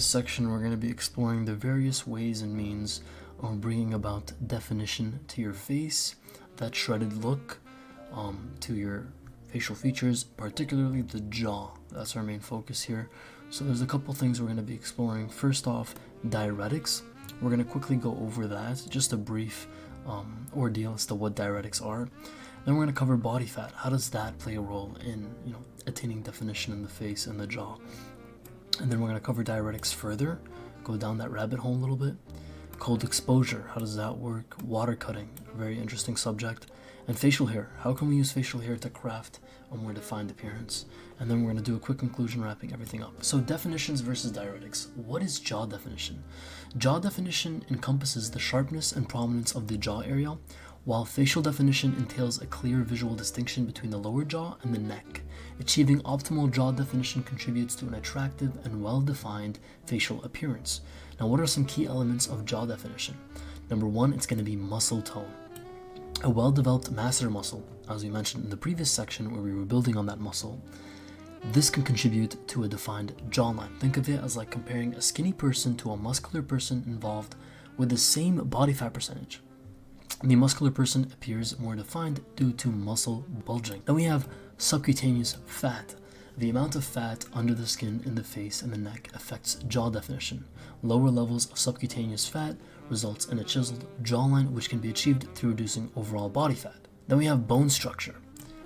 this section, we're going to be exploring the various ways and means of bringing about definition to your face, that shredded look, to your facial features, particularly the jaw. That's our main focus here. So there's a couple things we're going to be exploring. First off, diuretics. We're going to quickly go over that, just a brief ordeal as to what diuretics are. Then we're going to cover body fat. How does that play a role in, attaining definition in the face and the jaw? And then we're going to cover diuretics further, go down that rabbit hole a little bit. Cold exposure, how does that work? Water cutting, a very interesting subject. And facial hair, how can we use facial hair to craft a more defined appearance? And then we're going to do a quick conclusion, wrapping everything up. So definitions versus diuretics. What is jaw definition? Jaw definition encompasses the sharpness and prominence of the jaw area, while facial definition entails a clear visual distinction between the lower jaw and the neck. Achieving optimal jaw definition contributes to an attractive and well-defined facial appearance. Now, what are some key elements of jaw definition? Number one, it's going to be muscle tone. A well-developed masseter muscle, as we mentioned in the previous section where we were building on that muscle, this can contribute to a defined jawline. Think of it as like comparing a skinny person to a muscular person involved with the same body fat percentage. The muscular person appears more defined due to muscle bulging. Then we have subcutaneous fat. The amount of fat under the skin in the face and the neck affects jaw definition. Lower levels of subcutaneous fat results in a chiseled jawline, which can be achieved through reducing overall body fat. Then we have bone structure.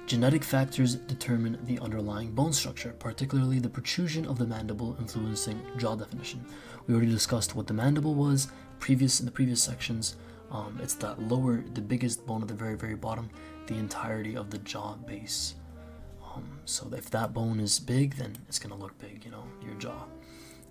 Genetic factors determine the underlying bone structure, particularly the protrusion of the mandible influencing jaw definition. We already discussed what the mandible was in the previous sections. It's that the biggest bone at the very, very bottom, the entirety of the jaw base. So if that bone is big, then it's going to look big, your jaw,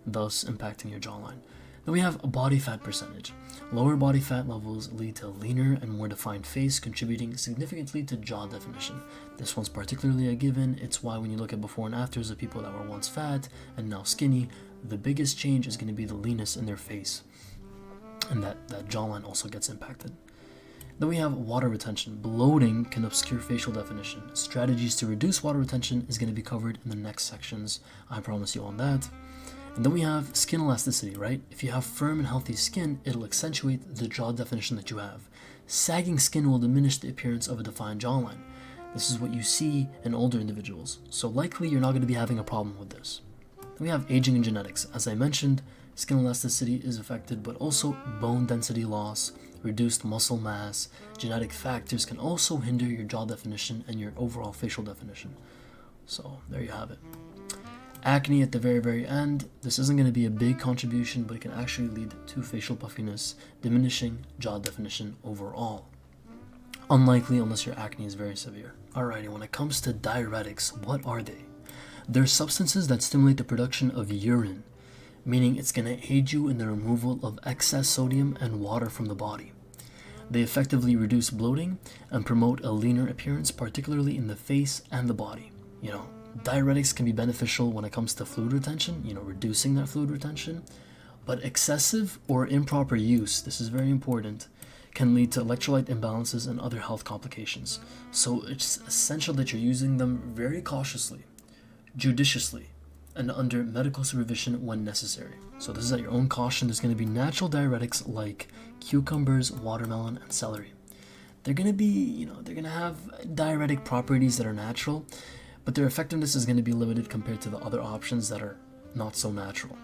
thus impacting your jawline. Then we have a body fat percentage. Lower body fat levels lead to a leaner and more defined face, contributing significantly to jaw definition. This one's particularly a given. It's why when you look at before and afters of people that were once fat and now skinny, the biggest change is going to be the leanness in their face. And that jawline also gets impacted. Then we have water retention. Bloating can obscure facial definition. Strategies to reduce water retention is going to be covered in the next sections. I promise you on that. And then we have skin elasticity, right? If you have firm and healthy skin, it'll accentuate the jaw definition that you have. Sagging skin will diminish the appearance of a defined jawline. This is what you see in older individuals. So likely you're not going to be having a problem with this. Then we have aging and genetics. As I mentioned, skin elasticity is affected, but also bone density loss, reduced muscle mass. Genetic factors can also hinder your jaw definition and your overall facial definition. So there you have it. Acne at the very, very end. This isn't going to be a big contribution, but it can actually lead to facial puffiness, diminishing jaw definition overall. Unlikely unless your acne is very severe. Alrighty, when it comes to diuretics, what are they? They're substances that stimulate the production of urine, meaning it's going to aid you in the removal of excess sodium and water from the body. They effectively reduce bloating and promote a leaner appearance, particularly in the face and the body. Diuretics can be beneficial when it comes to fluid retention, reducing that fluid retention, but excessive or improper use, this is very important, can lead to electrolyte imbalances and other health complications. So it's essential that you're using them very cautiously, judiciously, and under medical supervision when necessary. So this is at your own caution. There's going to be natural diuretics like cucumbers, watermelon, and celery. They're going to be, they're going to have diuretic properties that are natural, but their effectiveness is going to be limited compared to the other options that are not so natural.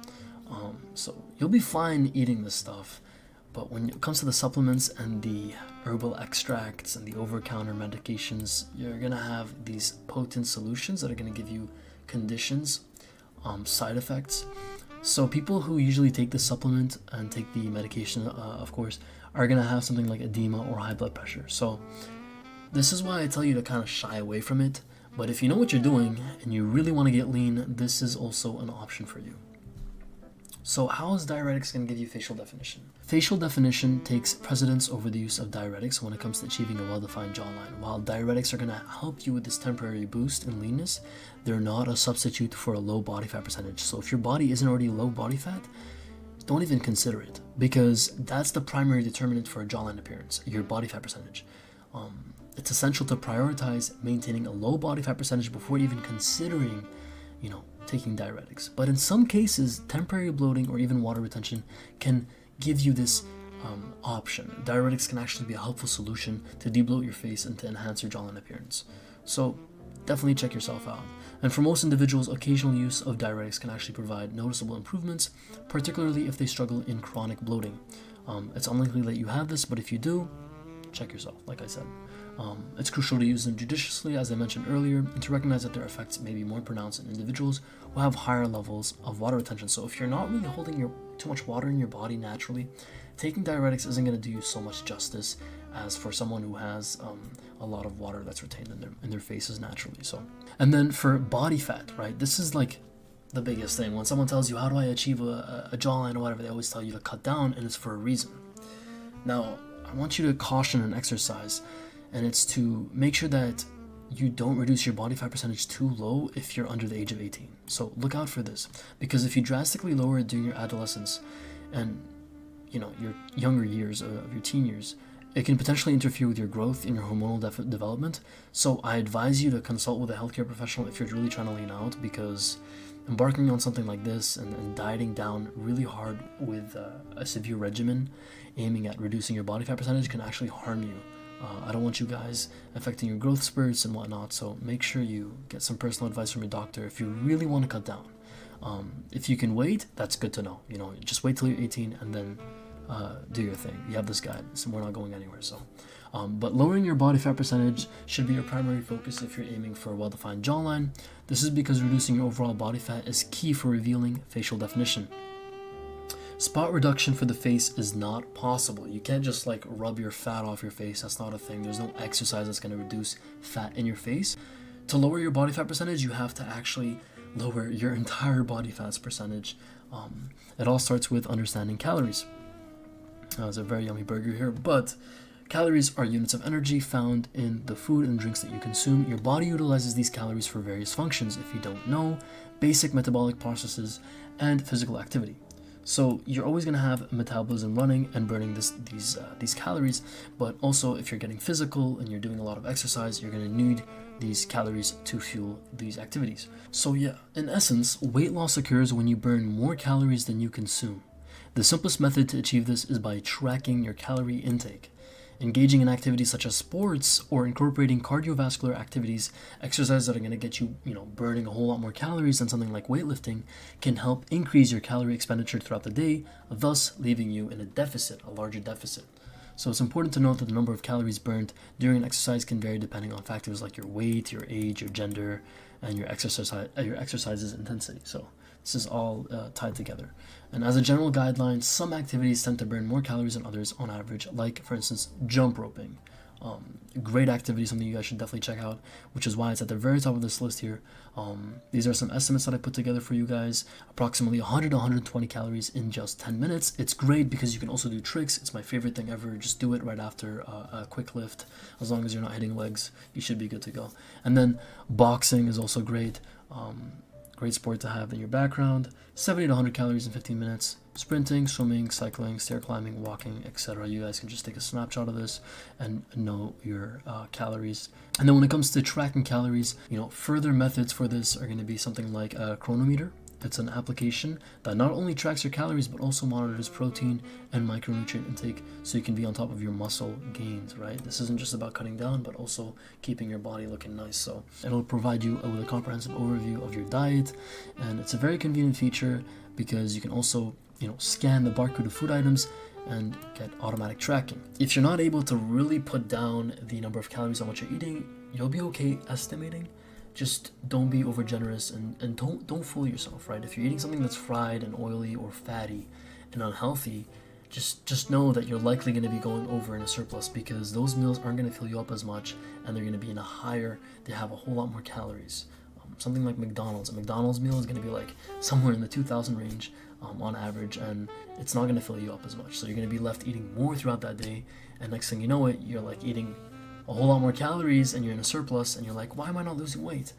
So you'll be fine eating this stuff, but when it comes to the supplements and the herbal extracts and the over-counter medications, you're going to have these potent solutions that are going to give you conditions, side effects. So people who usually take the supplement and take the medication, of course, are going to have something like edema or high blood pressure. So this is why I tell you to kind of shy away from it. But if you know what you're doing and you really want to get lean, this is also an option for you. So how is diuretics going to give you facial definition? Facial definition takes precedence over the use of diuretics when it comes to achieving a well-defined jawline. While diuretics are going to help you with this temporary boost in leanness, they're not a substitute for a low body fat percentage. So if your body isn't already low body fat, don't even consider it, because that's the primary determinant for a jawline appearance, your body fat percentage. It's essential to prioritize maintaining a low body fat percentage before even considering, taking diuretics. But in some cases, temporary bloating or even water retention can give you this option. Diuretics can actually be a helpful solution to debloat your face and to enhance your jawline appearance. So definitely check yourself out. And for most individuals, occasional use of diuretics can actually provide noticeable improvements, particularly if they struggle in chronic bloating. It's unlikely that you have this, but if you do, check yourself, like I said. It's crucial to use them judiciously, as I mentioned earlier, and to recognize that their effects may be more pronounced in individuals who have higher levels of water retention. So if you're not really holding too much water in your body naturally, taking diuretics isn't going to do you so much justice as for someone who has a lot of water that's retained in their faces naturally. So, and then for body fat, right? This is like the biggest thing. When someone tells you, how do I achieve a jawline or whatever, they always tell you to cut down, and it's for a reason. Now, I want you to caution an exercise, and it's to make sure that you don't reduce your body fat percentage too low if you're under the age of 18. So look out for this, because if you drastically lower it during your adolescence and your younger years of your teen years, it can potentially interfere with your growth and your hormonal development. So I advise you to consult with a healthcare professional if you're really trying to lean out, because embarking on something like this and dieting down really hard with a severe regimen aiming at reducing your body fat percentage can actually harm you. I don't want you guys affecting your growth spurts and whatnot, so make sure you get some personal advice from your doctor if you really want to cut down. If you can wait, that's good to know. Just wait till you're 18 and then do your thing. You have this guide, so we're not going anywhere. So, but lowering your body fat percentage should be your primary focus if you're aiming for a well-defined jawline. This is because reducing your overall body fat is key for revealing facial definition. Spot reduction for the face is not possible. You can't just rub your fat off your face. That's not a thing. There's no exercise that's going to reduce fat in your face. To lower your body fat percentage, you have to actually lower your entire body fat's percentage. It all starts with understanding calories. It's a very yummy burger here, but calories are units of energy found in the food and drinks that you consume. Your body utilizes these calories for various functions, if you don't know, basic metabolic processes and physical activity. So you're always going to have metabolism running and burning these calories, but also if you're getting physical and you're doing a lot of exercise, you're going to need these calories to fuel these activities. So yeah, in essence, weight loss occurs when you burn more calories than you consume. The simplest method to achieve this is by tracking your calorie intake. Engaging in activities such as sports or incorporating cardiovascular activities, exercises that are going to get you, burning a whole lot more calories than something like weightlifting, can help increase your calorie expenditure throughout the day, thus leaving you in a larger deficit. So it's important to note that the number of calories burned during an exercise can vary depending on factors like your weight, your age, your gender, and your exercise's intensity. So this is all tied together. And as a general guideline, some activities tend to burn more calories than others on average, like, for instance, jump roping. Great activity, something you guys should definitely check out, which is why it's at the very top of this list here. These are some estimates that I put together for you guys. Approximately 100 to 120 calories in just 10 minutes. It's great because you can also do tricks. It's my favorite thing ever. Just do it right after a quick lift. As long as you're not hitting legs, you should be good to go. And then boxing is also great. Great sport to have in your background. 70 to 100 calories in 15 minutes. Sprinting, swimming, cycling, stair climbing, walking, etc. You guys can just take a snapshot of this and know your calories. And then when it comes to tracking calories, further methods for this are going to be something like a chronometer. It's an application that not only tracks your calories but also monitors protein and micronutrient intake so you can be on top of your muscle gains, right? This isn't just about cutting down but also keeping your body looking nice. So it'll provide you with a comprehensive overview of your diet, and it's a very convenient feature because you can also scan the barcode of food items and get automatic tracking. If you're not able to really put down the number of calories on what you're eating, you'll be okay estimating. Just don't be over generous and don't fool yourself, right? If you're eating something that's fried and oily or fatty and unhealthy, just know that you're likely going to be going over in a surplus because those meals aren't going to fill you up as much and they're going to be they have a whole lot more calories. Something like a McDonald's meal is going to be somewhere in the 2,000 range on average, and it's not going to fill you up as much. So you're going to be left eating more throughout that day, and next thing you know it, you're eating a whole lot more calories and you're in a surplus and you're like, why am I not losing weight?